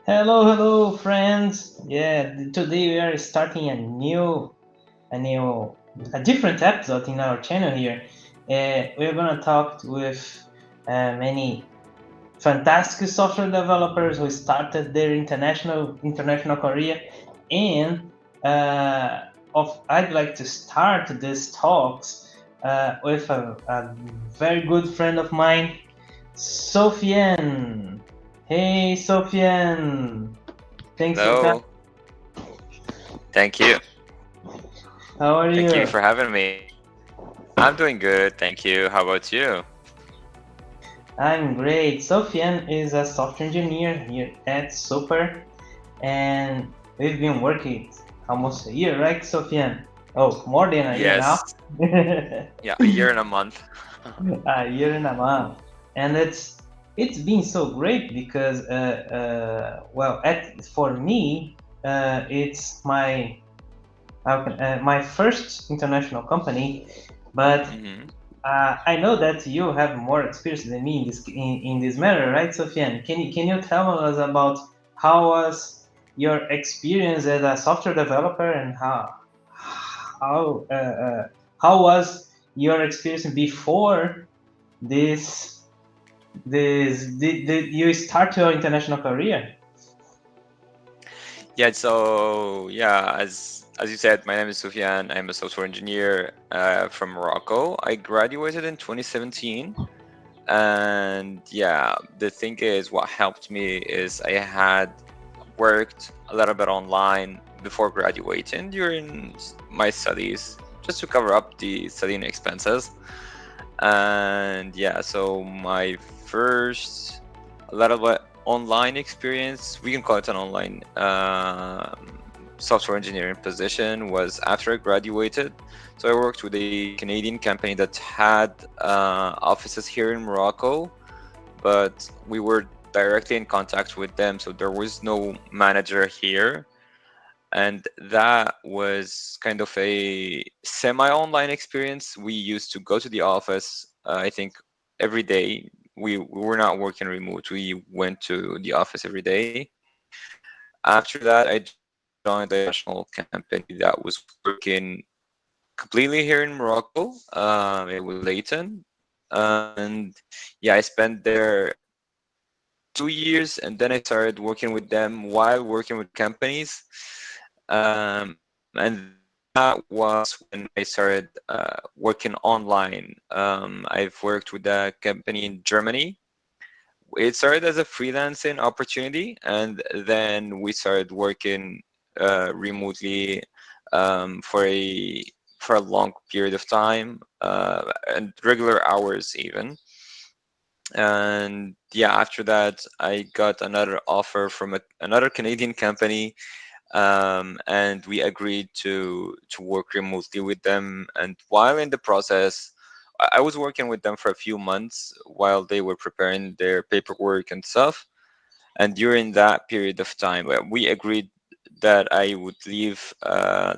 Hello, friends. Yeah, today we are starting a new, a different episode in our channel here. We're gonna talk with many fantastic software developers who started their international career, and I'd like to start these talks with a very good friend of mine, Sofiane. Hey, Sofiane. Thanks for coming. Hello. Thank you. How are Thank you you? for having me. I'm doing good. Thank you. How about you? I'm great. Sofiane is a software engineer here at Super, and we've been working almost a year, right, Sofiane? Oh, more than a year now. Yes. Yeah, a year and a month. A year and a month, and it's been so great because well, for me, it's my first international company, but hmm I know that you have more experience than me in this matter, right, Sofiane? Can you tell us about how was your experience as a software developer and how uh, uh, how was your experience before this did you start your international career? Yeah, so yeah, as you said, my name is Soufiane. I'm a software engineer from Morocco. I graduated in 2017. And yeah, the thing is, what helped me is I had worked a little bit online before graduating during my studies, just to cover up the studying expenses. And yeah, so my first a little bit online experience, we can call it an online software engineering position, was after I graduated. So I worked with a Canadian company that had offices here in Morocco, but we were directly in contact with them, so there was no manager here. And that was kind of a semi-online experience. We used to go to the office, I think, every day. We were not working remote. We went to the office every day. After that, I joined a multinational company that was working completely here in Morocco. It was Leighton. And yeah, I spent there 2 years, and then I started working with them while working with companies. And that was when I started working online. I've worked with a company in Germany. It started as a freelancing opportunity, and then we started working remotely for a long period of time, and regular hours even. And yeah, after that, I got another offer from another Canadian company, and we agreed to work remotely with them. And while in the process, I was working with them for a few months while they were preparing their paperwork and stuff. And during that period of time, we agreed that I would leave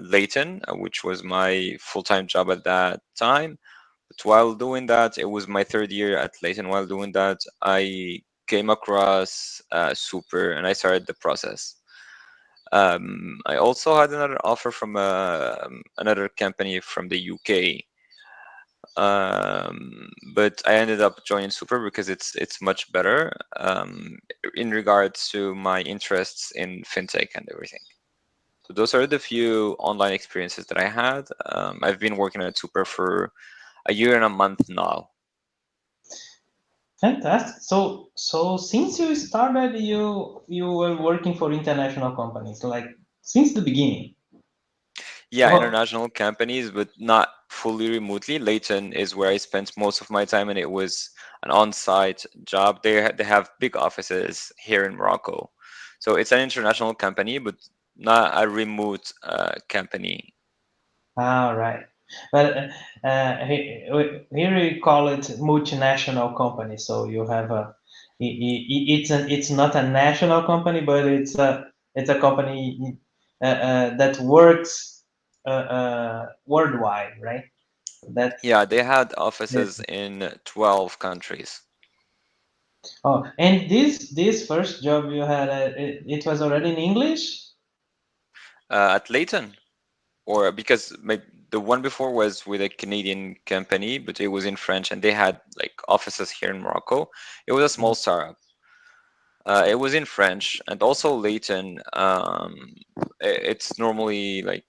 Leighton, which was my full-time job at that time. But while doing that, it was my third year at Leighton. While doing that, I came across Super, and I started the process. I also had another offer from another company from the UK, but I ended up joining Super because it's much better in regards to my interests in fintech and everything. So those are the few online experiences that I had. I've been working at Super for a year and a month now. Fantastic. So since you started, you were working for international companies, like since the beginning. Yeah, Oh, international companies, but not fully remotely. Leighton is where I spent most of my time, and it was an on-site job. They have big offices here in Morocco, so it's an international company, but not a remote company. all right. But here we call it multinational company. So you have it's not a national company, but it's a company that works worldwide, right? That's Yeah, they had yeah. offices in 12 countries. Oh, and this first job you had, it was already in English? At Leighton, or because the one before was with a Canadian company, but it was in French, and they had like offices here in Morocco. It was a small Mm. startup. It was in French, and also Leighton. It's normally like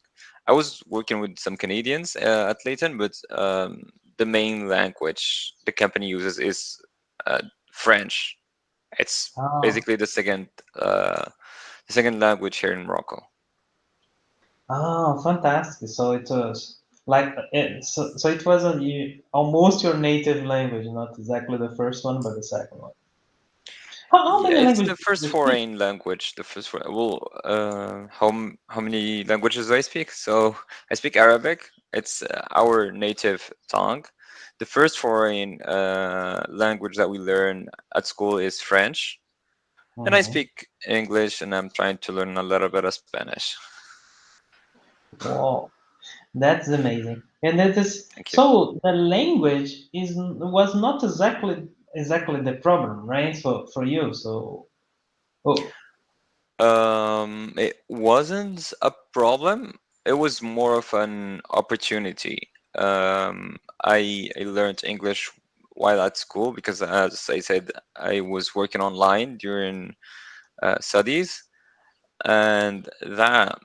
I was working with some Canadians at Leighton, but the main language the company uses is uh, French. It's Oh, basically the second language here in Morocco. oh, fantastic. So it was like so it was almost your native language, not exactly the first one, but the second one. How Yeah, many it's languages the first do you speak? foreign language. The first foreign. Well, how many languages do I speak? So I speak Arabic. It's our native tongue. The first foreign language that we learn at school is French, and I Hmm. speak English, and I'm trying to learn a little bit of Spanish. Wow, that's amazing. And that is Thank you. so the language was not exactly the problem, right? So for you, so oh, It wasn't a problem. It was more of an opportunity. I learned English while at school because, as I said, I was working online during studies, and that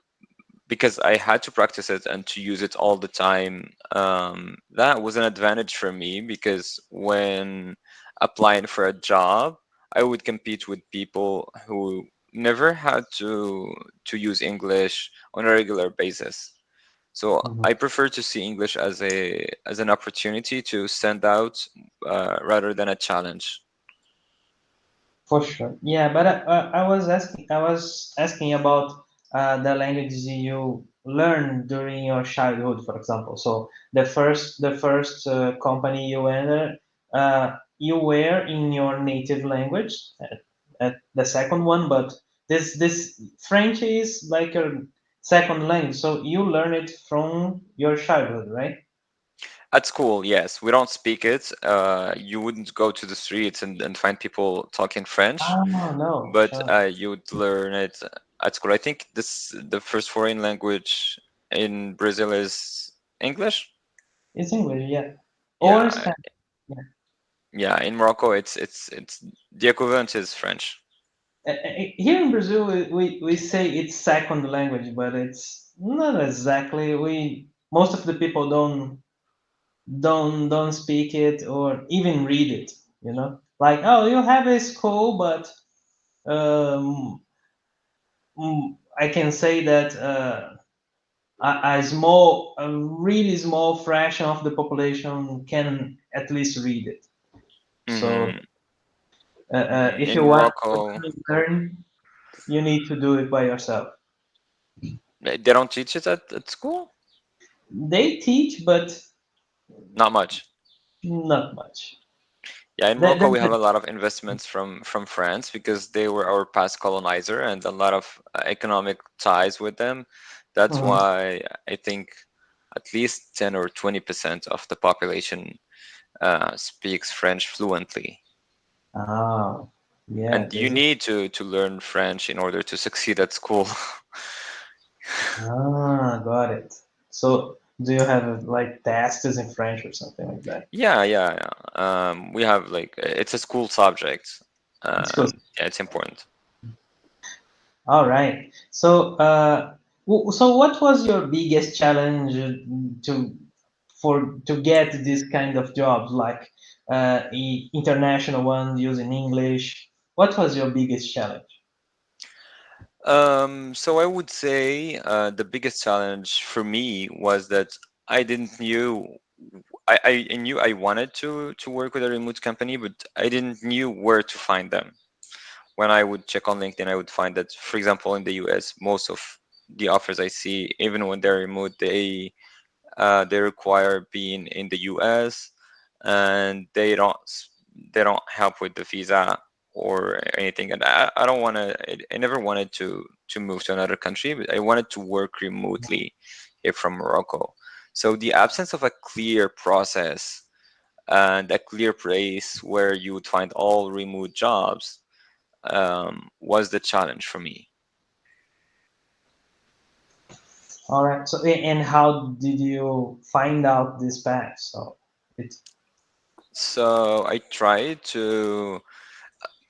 because I had to practice it and to use it all the time, that was an advantage for me because when applying for a job, I would compete with people who never had to use English on a regular basis. So mhm. I prefer to see English as an opportunity to stand out rather than a challenge. For sure. Yeah, but I was asking about the languages you learned during your childhood, for example. So the first company you entered, you were in your native language. At the second one, but this French is like your second language, so you learn it from your childhood, right? At school, yes, we don't speak it. You wouldn't go to the streets and find people talking French, Ah, no, but sure. you'd learn it at school. I think the first foreign language in Brazil is English. It's English, yeah, or Yeah, Spanish. Yeah. yeah. In Morocco, it's the equivalent is French. Here in Brazil, we say it's second language, but it's not exactly. We most of the people don't speak it or even read it. You know, like oh, you have a school, but um, I can say that a really small fraction of the population can at least read it. So Hmm. if you In want Morocco, to learn, you need to do it by yourself. they don't teach it at school. They teach, but Not much. not much. Yeah, in There, Morocco, there's we have a lot of investments from France because they were our past colonizer and a lot of economic ties with them. That's Mhm. why I think at least 10 or 20% of the population speaks French fluently. Oh, yeah, And you this is. need to learn French in order to succeed at school. Got it. So, do you have like tests in French or something like that? Yeah, yeah, yeah. We have like it's a school subject, It's cool. and yeah, it's important. All right. So, so what was your biggest challenge to to get this kind of jobs, like international ones using English? What was your biggest challenge? So I would say the biggest challenge for me was that I didn't knew I knew I wanted to work with a remote company, but I didn't knew where to find them. When I would check on LinkedIn, I would find that, for example, in the US, most of the offers I see, even when they're remote, they require being in the US, and they don't help with the visa or anything. And I don't want to. I never wanted to move to another country, but I wanted to work remotely here from Morocco. So the absence of a clear process and a clear place where you would find all remote jobs was the challenge for me. All right. So, and how did you find out this path? So, it's. So I tried to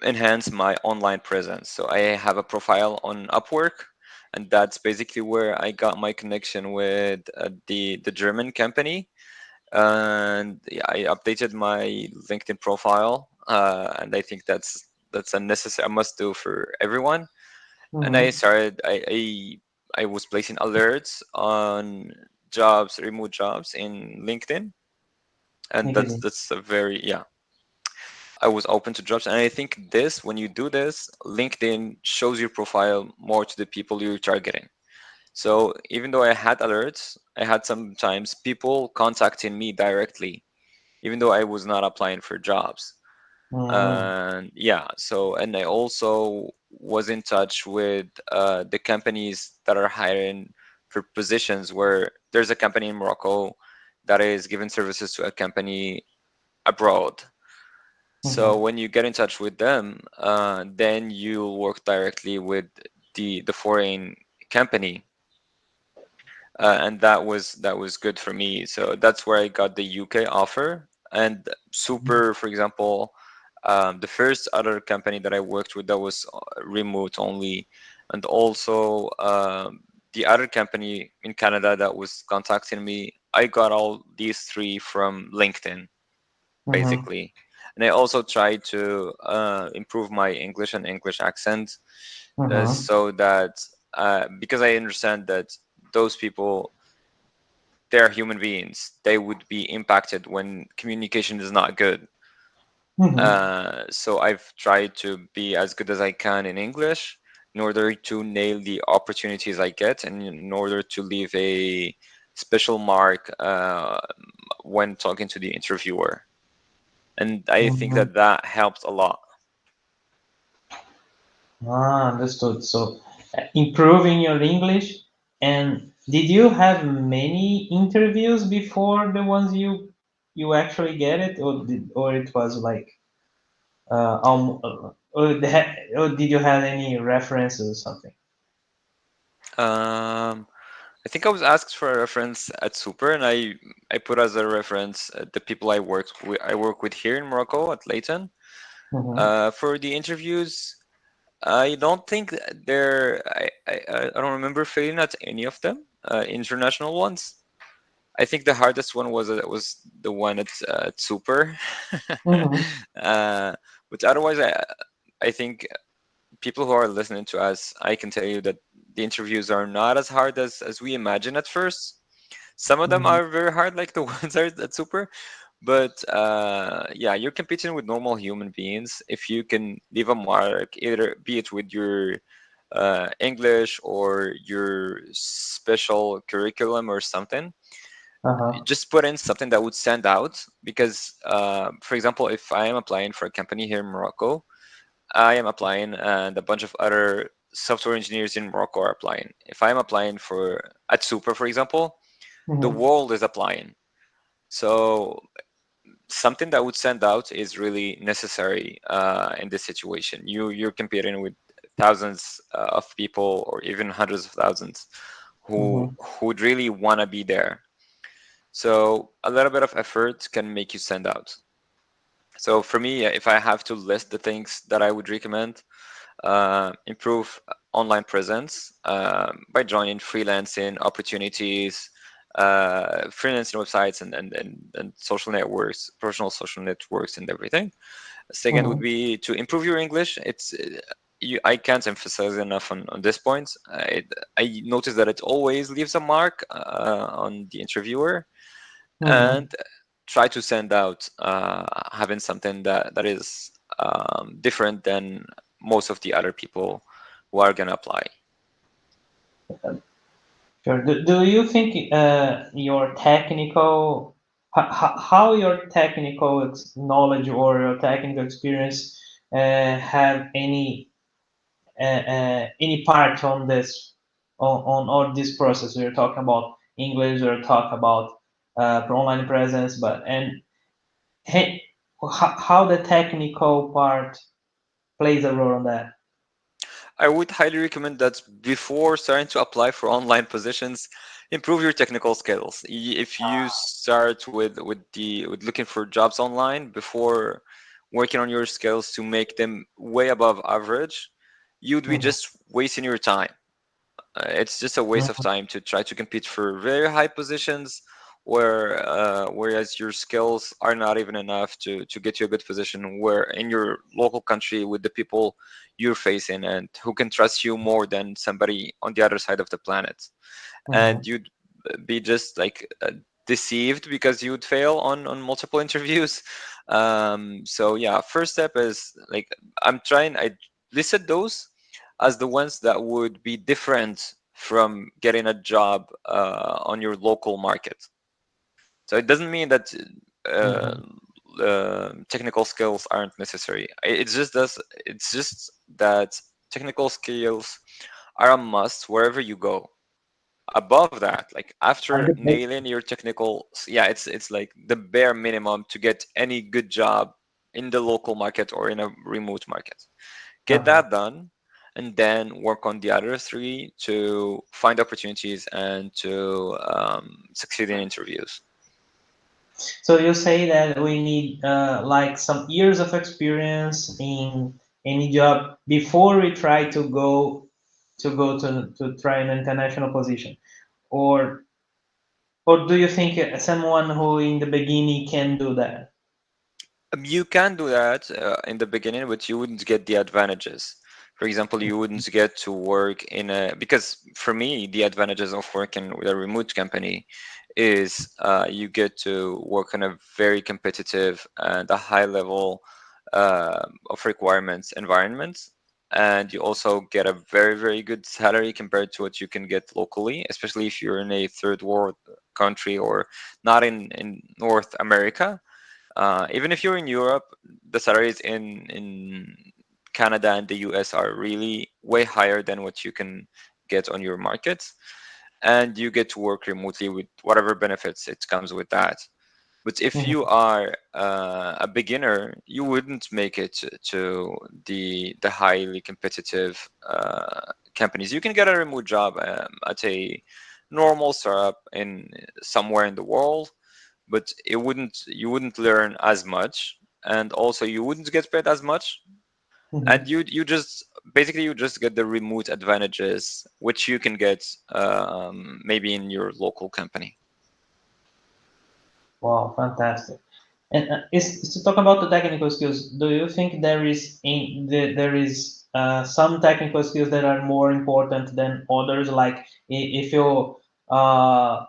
enhance my online presence. So I have a profile on Upwork, and that's basically where I got my connection with the German company. And yeah, I updated my LinkedIn profile, and I think that's a necessary, a must do for everyone. And I Mm-hmm. started, I was placing alerts on jobs, remote jobs in LinkedIn, and that's a very, yeah, I was open to jobs. And I think this, when you do this, LinkedIn shows your profile more to the people you're targeting. So even though I had alerts, I had sometimes people contacting me directly, even though I was not applying for jobs. Mm-hmm. And yeah, so, and I also was in touch with the companies that are hiring for positions where there's a company in Morocco that is giving services to a company abroad. So Mm-hmm. when you get in touch with them, then you'll work directly with the foreign company, and that was good for me. So that's where I got the UK offer. And Super, for example, the first other company that I worked with that was remote only, and also the other company in Canada that was contacting me. I got all these three from LinkedIn, Mm-hmm. basically. And I also try to improve my English and English accent, Mm-hmm. so that because I understand that those people, they're human beings, they would be impacted when communication is not good. Mm-hmm. So I've tried to be as good as I can in English in order to nail the opportunities I get, and in order to leave a special mark when talking to the interviewer. And I think Mm-hmm. that that helps a lot. Ah, understood. So, improving your English. And did you have many interviews before the ones you actually get it, or it was like or did you have any references or something? I think I was asked for a reference at Super, and I put as a reference the people I work with here in Morocco at Leighton. Mm-hmm. For the interviews, I don't think I don't remember failing at any of them, international ones. I think the hardest one was the one at Super. Mm-hmm. uh, but otherwise, I think people who are listening to us, I can tell you that the interviews are not as hard as we imagine at first. Some of them Mm-hmm. are very hard, like the ones at Super. But yeah, you're competing with normal human beings. If you can leave a mark, either be it with your English or your special curriculum or something, Uh-huh. just put in something that would stand out. Because, for example, if I am applying for a company here in Morocco, I am applying, and a bunch of other software engineers in Morocco are applying. If I'm applying for at Super, for example, the Mm-hmm. world is applying. So something that would stand out is really necessary in this situation. You're competing with thousands of people, or even hundreds of thousands, who Mm-hmm. who would really want to be there. So a little bit of effort can make you stand out. So for me, if I have to list the things that I would recommend, improve online presence by joining freelancing opportunities, freelancing websites, and social networks, personal social networks, and everything. Second would Mm-hmm. be to improve your English. I can't emphasize enough on this point. I notice that it always leaves a mark on the interviewer, Mm-hmm. and try to send out having something that is different than most of the other people who are gonna apply. Sure. Do you think your technical how your technical knowledge or your technical experience have any part on this on this process? We're talking about English, we're talking about online presence, but and Hey, how the technical part plays a role on that? I would highly recommend that before starting to apply for online positions, improve your technical skills. If you start with looking for jobs online before working on your skills to make them way above average, you'd be Mhm, just wasting your time. It's just a waste of mhm, time to try to compete for very high positions where whereas your skills are not even enough to get you a good position where in your local country with the people you're facing and who can trust you more than somebody on the other side of the planet, mhm, and you'd be just like deceived because you'd fail on multiple interviews. So yeah, first step is like I listed those as the ones that would be different from getting a job on your local market. So it doesn't mean that uh, mhm, technical skills aren't necessary. It's just that technical skills are a must wherever you go. Above that, like Are after the big- nailing your technical, yeah, it's like the bare minimum to get any good job in the local market or in a remote market. Get uh-huh. that done, and then work on the other three to find opportunities and to succeed in interviews. So you say that we need like some years of experience in any job before we try to try an international position, or or do you think someone who in the beginning can do that? You can do that in the beginning, but you wouldn't get the advantages. For example, you wouldn't get to work in a, because for me, the advantages of working with a remote company is you get to work on a very competitive and a high level of requirements environment. And you also get a very, very good salary compared to what you can get locally, especially if you're in a third world country or not in North America. Even if you're in Europe, the salaries in Canada and the US are really way higher than what you can get on your markets, and you get to work remotely with whatever benefits it comes with that. But if you Mhm, are a beginner, you wouldn't make it to the highly competitive companies. You can get a remote job at a normal startup in somewhere in the world, but it wouldn't you wouldn't learn as much, and also you wouldn't get paid as much, mhm. and you just basically you just get the remote advantages which you can get maybe in your local company. Wow, fantastic. And is to talk about the technical skills. Do you think there is some technical skills that are more important than others? Like uh,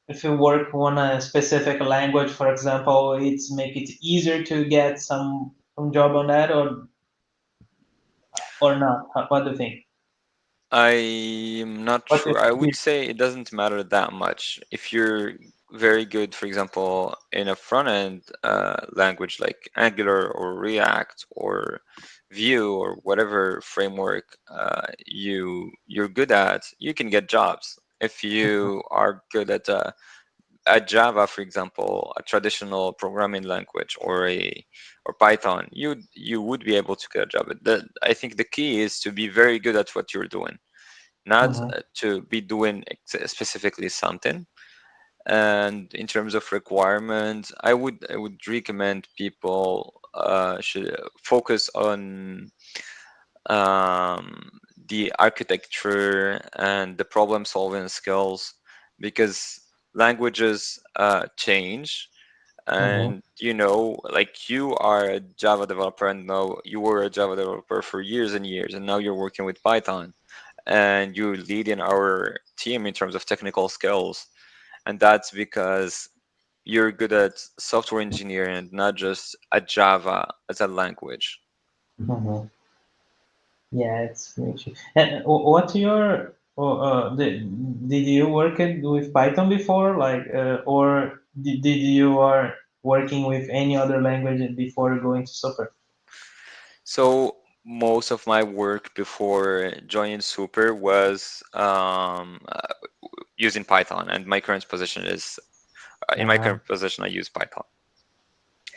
if you work on a specific language, for example, it's make it easier to get some job on that, or not? What do you think? I'm not What do you sure. I would think? say it doesn't matter that much. If you're very good, for example, in a front end language like Angular or React or Vue or whatever framework you're good at, you can get jobs. If you are good at Java, for example, a traditional programming language, or Python, you would be able to get a job. I think the key is to be very good at what you're doing, not Mhm, to be doing specifically something. And in terms of requirements, I would recommend people should focus on um, the architecture and the problem solving skills, because languages change. mhm, And like you are a Java developer, and now you were a Java developer for years and years, and now you're working with Python, and you're leading our team in terms of technical skills. And that's because you're good at software engineering and not just at Java as a language. mhm. Yeah, it's really true. And what's your did you work with Python before, like, or did you are working with any other language before going to software? So most of my work before joining Super was using Python, and my current position is in my Uh, current position I use Python.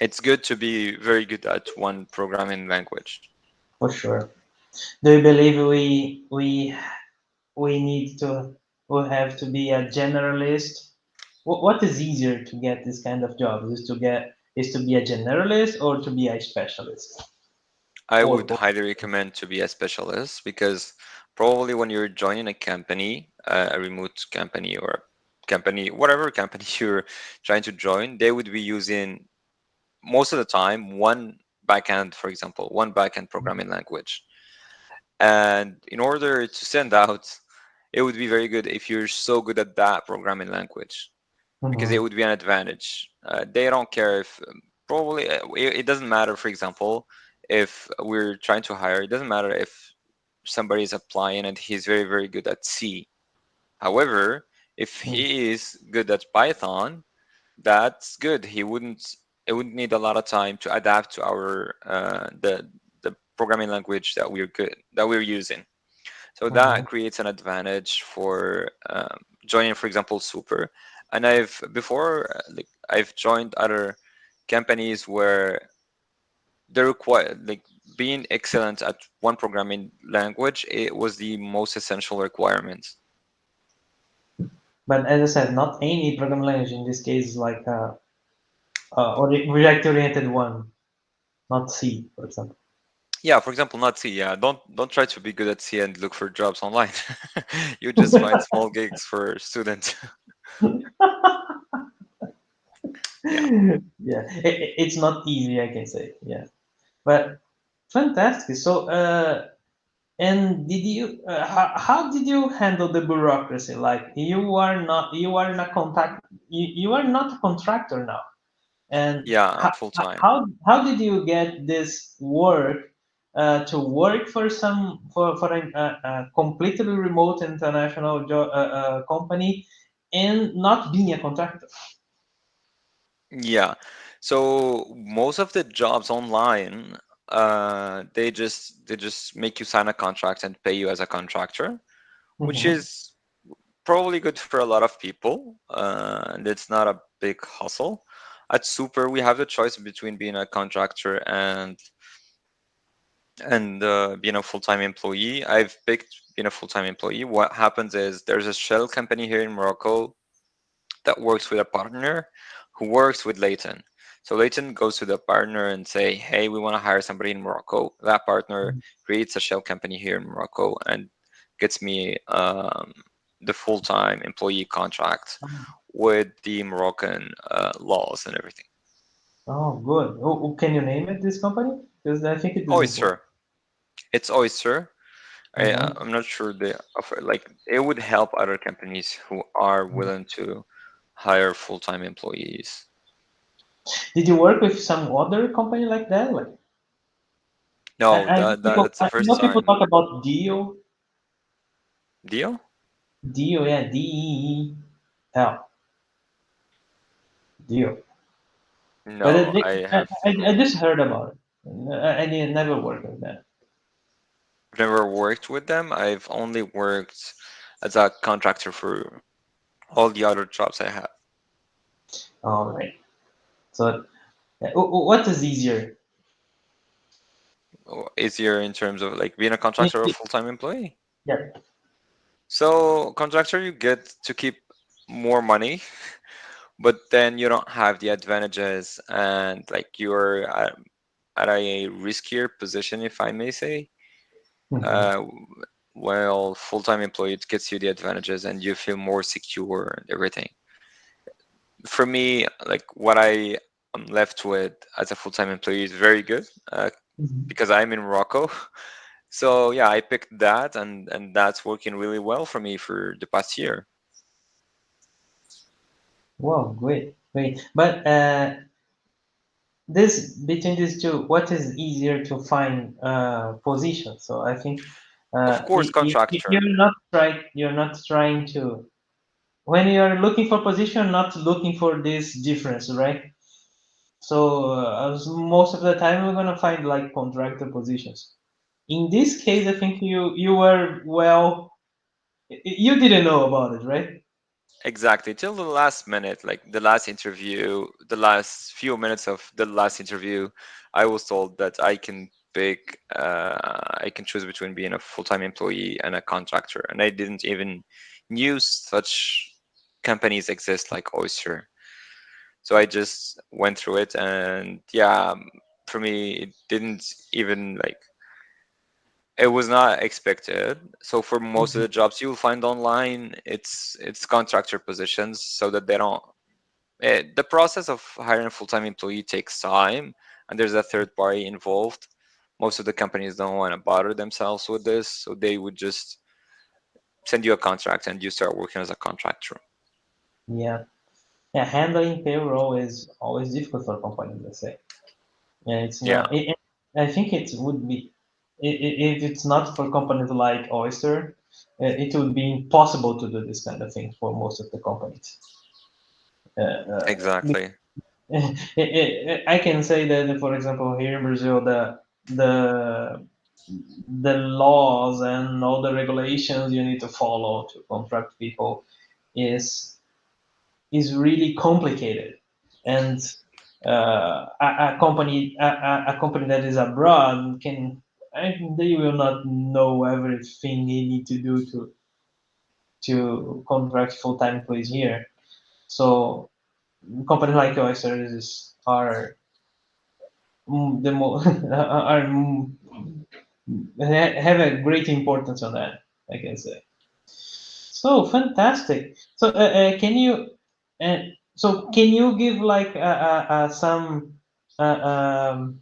It's good to be very good at one programming language. For sure. Do you believe we need to we have to be a generalist? What is easier to get this kind of job? Is to be a generalist or to be a specialist? I Or would both? highly recommend to be a specialist because probably when you're joining a company, a remote company or a company, whatever company you're trying to join, they would be using most of the time one backend, for example, one backend programming language. And in order to stand out, it would be very good if you're so good at that programming language because it Mhm, would be an advantage. They don't care if probably it doesn't matter. For example, if we're trying to hire, it doesn't matter if somebody is applying and he's very good at C. However, if mhm, he is good at Python, that's good. He wouldn't. It wouldn't need a lot of time to adapt to our the programming language that we're using. So mhm. that creates an advantage for joining, for example, Super. And I've before, like I've joined other companies where they require like being excellent at one programming language. It was the most essential requirement. But as I said, not any programming language. In this case, like or React-oriented one, not C, for example. Yeah, for example, not C. Yeah, don't try to be good at C and look for jobs online. You just find small gigs for students. Yeah. Yeah, it's not easy, I can say. Yeah, but fantastic. So, and did you how did you handle the bureaucracy? Like you are not contact you are not a contractor now, and Yeah, I'm full time. how did you get this work to work for a completely remote international company and not being a contractor? Yeah. So most of the jobs online, they just make you sign a contract and pay you as a contractor, which Hmm. is probably good for a lot of people, and it's not a big hustle. At Super, we have the choice between being a contractor and being a full-time employee. I've picked being a full-time employee. What happens is there's a shell company here in Morocco that works with a partner who works with Leighton. So Leighton goes to the partner and say, "Hey, we want to hire somebody in Morocco." That partner creates a shell company here in Morocco and gets me the full-time employee contract with the Moroccan laws and everything. Oh, good. Can you name it, this company? Because I think it is important. Oyster, it's Oyster. Hmm. I'm not sure they offer like it would help other companies who are willing to hire full-time employees. Did you work with some other company like that? Like No, that's the I first know people time. talk about Dio, Deal? Dio, yeah, Deel, Dio. But No, I have I just heard about it. I didn't never worked with that. never worked with them. I've only worked as a contractor for all the other jobs I have. All right. So, what is easier? Easier in terms of like being a contractor or full-time employee. Yeah. So contractor, you get to keep more money, but then you don't have the advantages and like you're at a riskier position, if I may say. Hmm. Uh, while full-time employee, it gets you the advantages and you feel more secure and everything. For me, like what I am left with as a full-time employee is very good Hmm. because I'm in Morocco. So yeah, I picked that and that's working really well for me for the past year. Wow, great, great. But this between these two, what is easier to find position? So I think Of course, contractor. you're not trying to when you're looking for position, not looking for this difference, right? So as most of the time, we're gonna find like contractor positions. In this case, I think you were well. You didn't know about it, right? Exactly, till the last minute, like the last interview, the last few minutes of the last interview, I was told that I can choose between being a full-time employee and a contractor, and I didn't even knew such companies exist like Oyster. So I just went through it, and yeah, for me, it didn't even like it was not expected. So for most of Mhm. the jobs you'll find online, it's contractor positions, so that they don't. The process of hiring a full-time employee takes time, and there's a third party involved. Most of the companies don't want to bother themselves with this, so they would just send you a contract and you start working as a contractor. Yeah, yeah. Handling payroll is always difficult for companies. Let's say, yeah, it's Yeah, not. I think it would be if it's not for companies like Oyster, it would be impossible to do this kind of thing for most of the companies. exactly. I can say that, for example, here in Brazil, the the laws and all the regulations you need to follow to contract people is is really complicated, and a company that is abroad can they will not know everything they need to do to contract full time employees here. So companies like yours are the more are have a great importance on that, I can say. So fantastic. So uh, can you give like uh, um,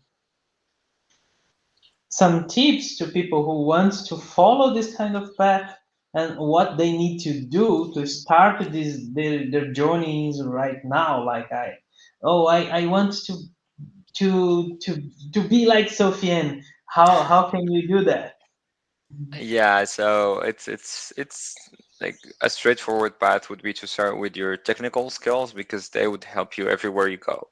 some tips to people who want to follow this kind of path and what they need to do to start their journeys right now? Like I want to be like Sofiane. How can you do that? Yeah, so it's like a straightforward path would be to start with your technical skills because they would help you everywhere you go.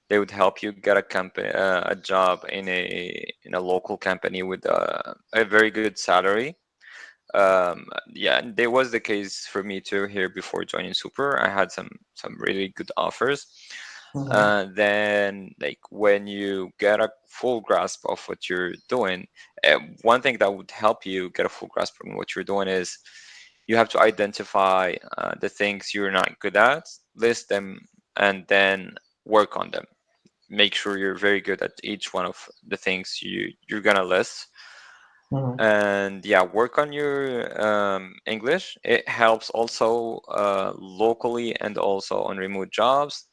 They would help you get a job in a local company with a very good salary. Yeah, and there was the case for me too here before joining Super. I had some really good offers. Mhm, Then, like when you get a full grasp of what you're doing, one thing that would help you get a full grasp on what you're doing is you have to identify the things you're not good at, list them, and then work on them. Make sure you're very good at each one of the things you're gonna list, mhm, and yeah, work on your English. It helps also locally and also on remote jobs.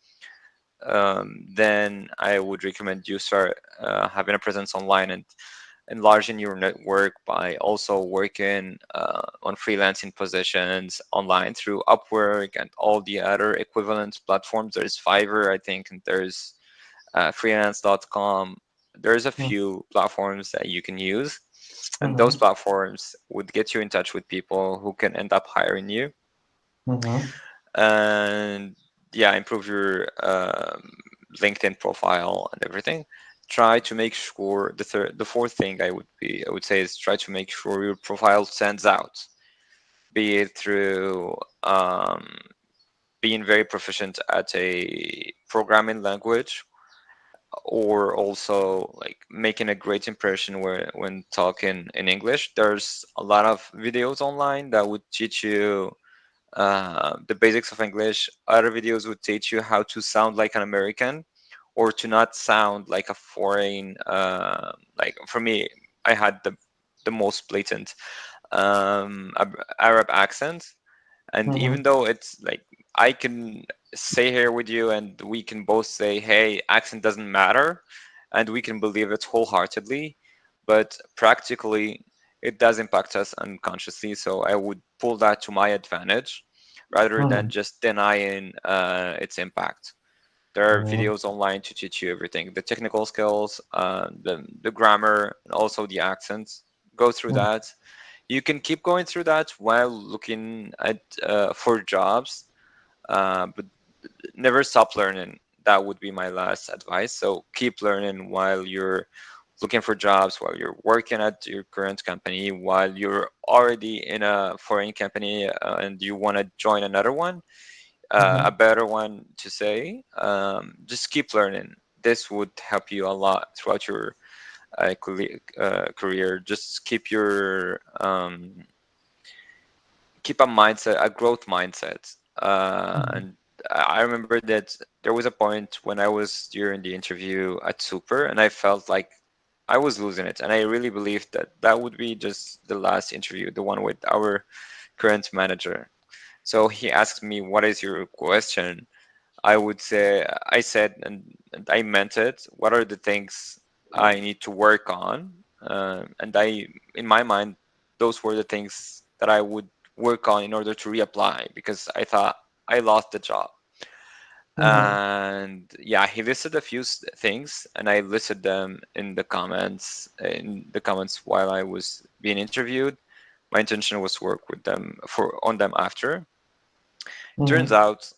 Then I would recommend you start having a presence online and enlarging your network by also working on freelancing positions online through Upwork and all the other equivalent platforms. There's Fiverr, I think, and there's freelance.com. There's a few platforms that you can use, and those mhm, platforms would get you in touch with people who can end up hiring you, mhm, and yeah, improve your LinkedIn profile and everything. Try to make sure the fourth thing I would say is try to make sure your profile stands out, be it through being very proficient at a programming language, or also like making a great impression when talking in English. There's a lot of videos online that would teach you the basics of English. Other videos would teach you how to sound like an American or to not sound like a foreign. Like for me, I had the most blatant Arab accent, and mhm, even though it's like I can say here with you and we can both say, hey, accent doesn't matter, and we can believe it wholeheartedly, but practically it does impact us unconsciously. So I would pull that to my advantage rather than mhm, just denying its impact. There are mhm, videos online to teach you everything, the technical skills, the grammar, and also the accents. Go through mhm, that. You can keep going through that while looking at for jobs, but never stop learning. That would be my last advice. So keep learning while you're looking for jobs while you're working at your current company, while you're already in a foreign company and you want to join another one, a better one to say, just keep learning. This would help you a lot throughout your career. Just keep a mindset, a growth mindset. And I remember that there was a point when I was during the interview at Super, and I felt like I was losing it, and I really believed that that would be just the last interview, the one with our current manager. So he asked me, "What is your question?" I said, and I meant it. What are the things I need to work on? And in my mind, those were the things that I would work on in order to reapply because I thought I lost the job. And yeah, he listed a few things, and I listed them in the comments. In the comments while I was being interviewed, my intention was to work with them on them after. Turns out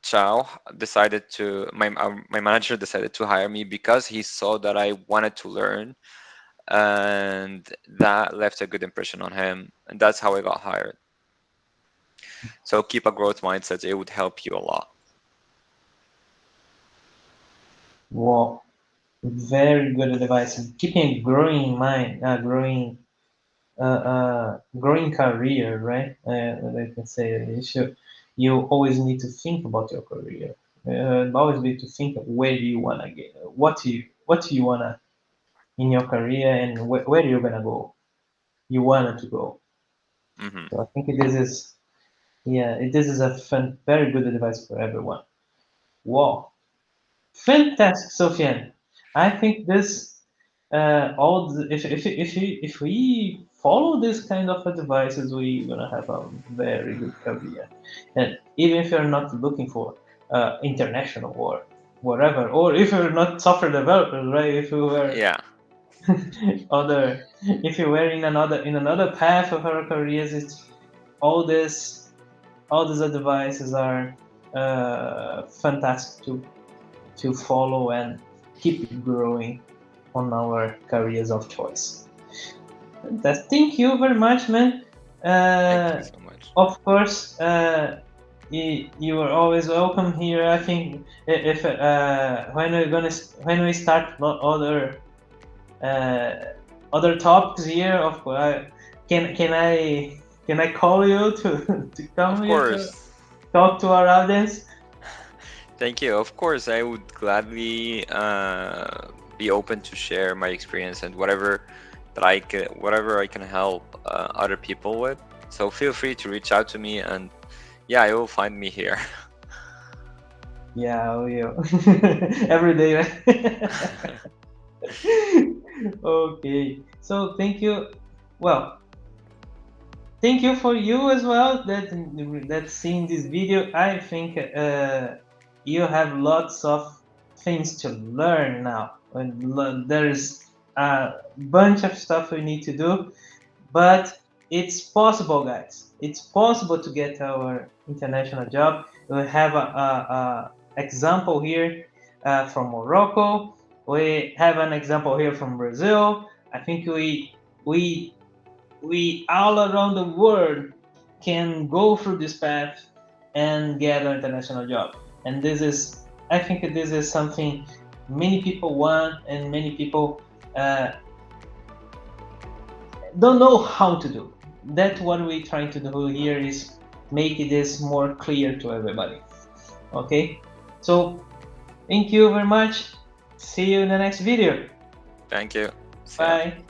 Chow decided to my manager decided to hire me because he saw that I wanted to learn, and that left a good impression on him, and that's how I got hired. So keep a growth mindset; it would help you a lot. Wow, very good advice. Keeping a growing mind, growing career, right? I can say you always need to think about your career. Always need to think of where do you wanna get, what do you wanna in your career, and where you're gonna go. You wanted to go. Hmm. So I think this is a very good advice for everyone. Wow, fantastic, Sofiane. I think this all the, if we follow this kind of advices, we're gonna have a very good career. And even if you're not looking for international or whatever, or if you're not software developers, right? If you were Yeah, if you were in another path of our careers, it's all this all these advices are fantastic to follow and keep growing on our careers of choice. Thank you very much, man. thank you so much. Of course, you are always welcome here. I think if when we start uh, other topics here, of course, can I call you to come Of here to course. talk to our audience? Thank you. Of course, I would gladly be open to share my experience and whatever I can help other people with. So feel free to reach out to me, and yeah, you will find me here. Yeah, we every day, right? Okay, so thank you. Well, thank you for you as well that seeing this video. I think you have lots of things to learn now, and there's a bunch of stuff we need to do, but it's possible, guys. It's possible to get our international job. We have a example here from Morocco. We have an example here from Brazil. I think we all around the world can go through this path and get an international job. And I think this is something many people want, and many people don't know how to do. That's what we're trying to do here, is make this more clear to everybody. Okay, so thank you very much. See you in the next video. Thank you. See ya. Bye.